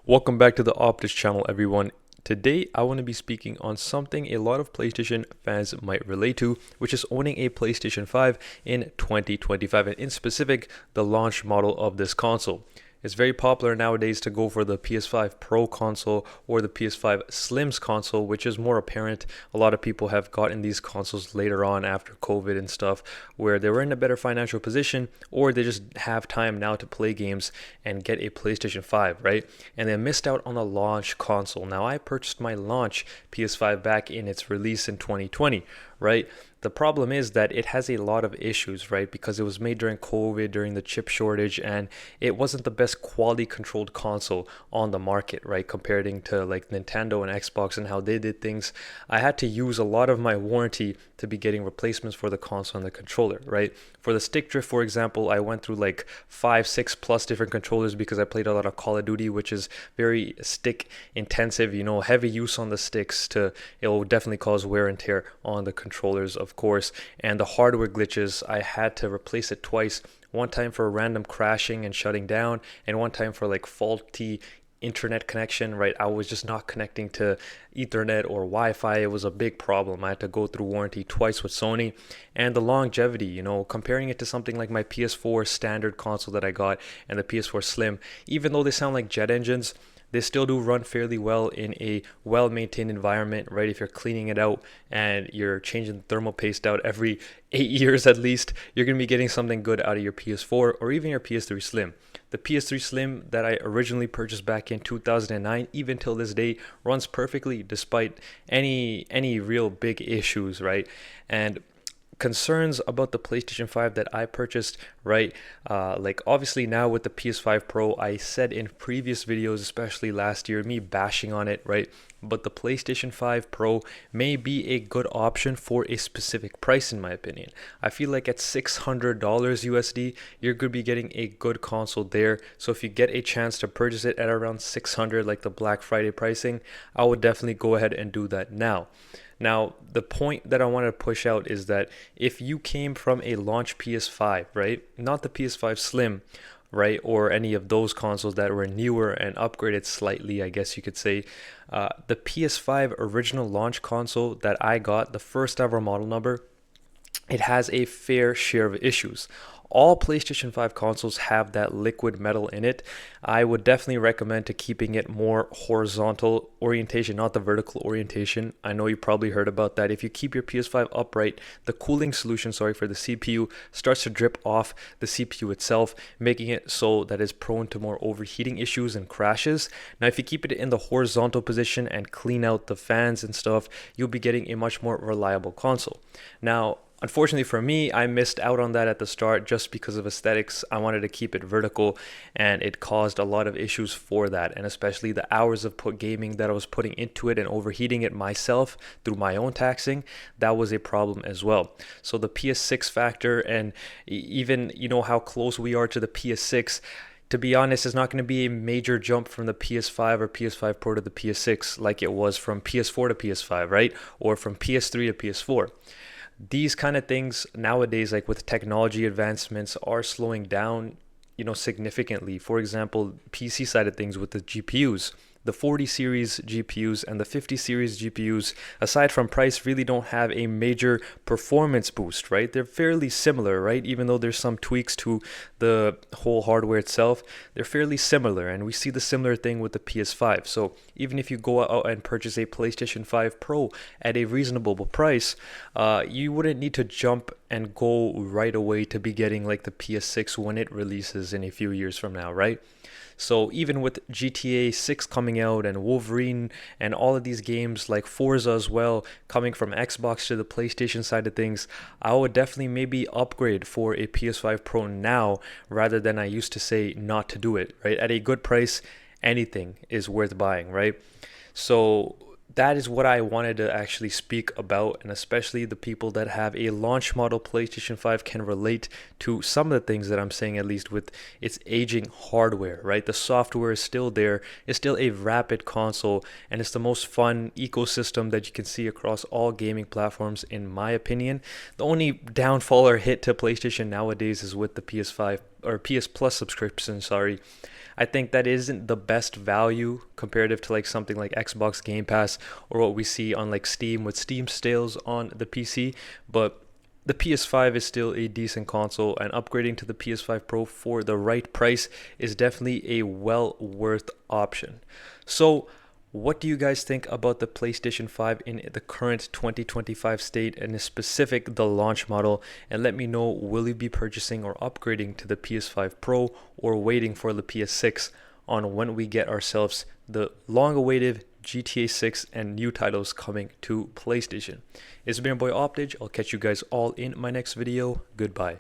Welcome back to the Optus channel, everyone. Today, I want to be speaking on something a lot of PlayStation fans might relate to, which is owning a PlayStation 5 in 2025, and in specific, the launch model of this console. It's very popular nowadays to go for the PS5 Pro console or the PS5 Slim's console, which is more apparent. A lot of people have gotten these consoles later on after COVID and stuff, where they were in a better financial position, or they just have time now to play games and get a PlayStation 5, right? And they missed out on the launch console. Now, I purchased my launch PS5 back in its release in 2020, right? The problem is that it has a lot of issues, right? Because it was made during COVID, during the chip shortage, and it wasn't the best quality controlled console on the market, right? Comparing to like Nintendo and Xbox and how they did things. I had to use a lot of my warranty to be getting replacements for the console and the controller, right? For the stick drift, for example, I went through like 5, 6 plus different controllers because I played a lot of Call of Duty, which is very stick intensive, heavy use on the sticks it will definitely cause wear and tear on the controllers, of course. And the hardware glitches, I had to replace it twice. One time for random crashing and shutting down, and one time for like faulty internet connection, right? I was just not connecting to Ethernet or Wi-Fi. It was a big problem. I had to go through warranty twice with Sony. And the longevity, comparing it to something like my PS4 standard console that I got and the PS4 Slim, even though they sound like jet engines, they still do run fairly well in a well-maintained environment, right? If you're cleaning it out and you're changing the thermal paste out every 8 years at least, you're going to be getting something good out of your PS4 or even your PS3 Slim. The PS3 Slim that I originally purchased back in 2009, even till this day, runs perfectly despite any real big issues, right? And concerns about the PlayStation 5 that I purchased, right? Like obviously now with the PS5 Pro, I said in previous videos, especially last year, me bashing on it, right? But the PlayStation 5 Pro may be a good option for a specific price, in my opinion. I feel like at $600 USD, you're going to be getting a good console there. So if you get a chance to purchase it at around 600, like the Black Friday pricing, I would definitely go ahead and do that now. Now, the point that I want to push out is that if you came from a launch PS5, right, not the PS5 Slim, right, or any of those consoles that were newer and upgraded slightly, I guess you could say, the PS5 original launch console that I got, the first ever model number, it has a fair share of issues. All PlayStation 5 consoles have that liquid metal in it. I would definitely recommend to keeping it more horizontal orientation, not the vertical orientation. I know you probably heard about that. If you keep your PS5 upright, the cooling solution, for the CPU starts to drip off the CPU itself, making it so that it's prone to more overheating issues and crashes. Now, if you keep it in the horizontal position and clean out the fans and stuff, you'll be getting a much more reliable console. Now, unfortunately for me, I missed out on that at the start just because of aesthetics. I wanted to keep it vertical, and it caused a lot of issues for that, and especially the hours of gaming that I was putting into it and overheating it myself through my own taxing, that was a problem as well. So the PS6 factor, and even how close we are to the PS6, to be honest, it's not going to be a major jump from the PS5 or PS5 Pro to the PS6 like it was from PS4 to PS5, right? Or from PS3 to PS4. These kind of things nowadays, like with technology advancements, are slowing down, significantly. For example, PC side of things with the GPUs. The 40 series GPUs and the 50 series GPUs, aside from price, really don't have a major performance boost, right? They're fairly similar, right? Even though there's some tweaks to the whole hardware itself, they're fairly similar. And we see the similar thing with the PS5. So even if you go out and purchase a PlayStation 5 Pro at a reasonable price, you wouldn't need to jump and go right away to be getting like the PS6 when it releases in a few years from now, right? So even with GTA 6 coming out and Wolverine and all of these games like Forza as well coming from Xbox to the PlayStation side of things, I would definitely maybe upgrade for a PS5 Pro now rather than I used to say not to do it, right? At a good price, anything is worth buying, right? So that is what I wanted to actually speak about, and especially the people that have a launch model PlayStation 5 can relate to some of the things that I'm saying, at least with its aging hardware, right? The software is still there, it's still a rapid console, and it's the most fun ecosystem that you can see across all gaming platforms, in my opinion. The only downfall or hit to PlayStation nowadays is with the PS5 or PS Plus subscription, I think that isn't the best value comparative to like something like Xbox Game Pass or what we see on like Steam with Steam sales on the PC, but the PS5 is still a decent console, and upgrading to the PS5 Pro for the right price is definitely a well worth option. So, what do you guys think about the PlayStation 5 in the current 2025 state, and in specific the launch model? And let me know, will you be purchasing or upgrading to the PS5 Pro or waiting for the PS6 on when we get ourselves the long awaited GTA 6 and new titles coming to PlayStation. It's been your boy Optage. I'll catch you guys all in my next video. Goodbye.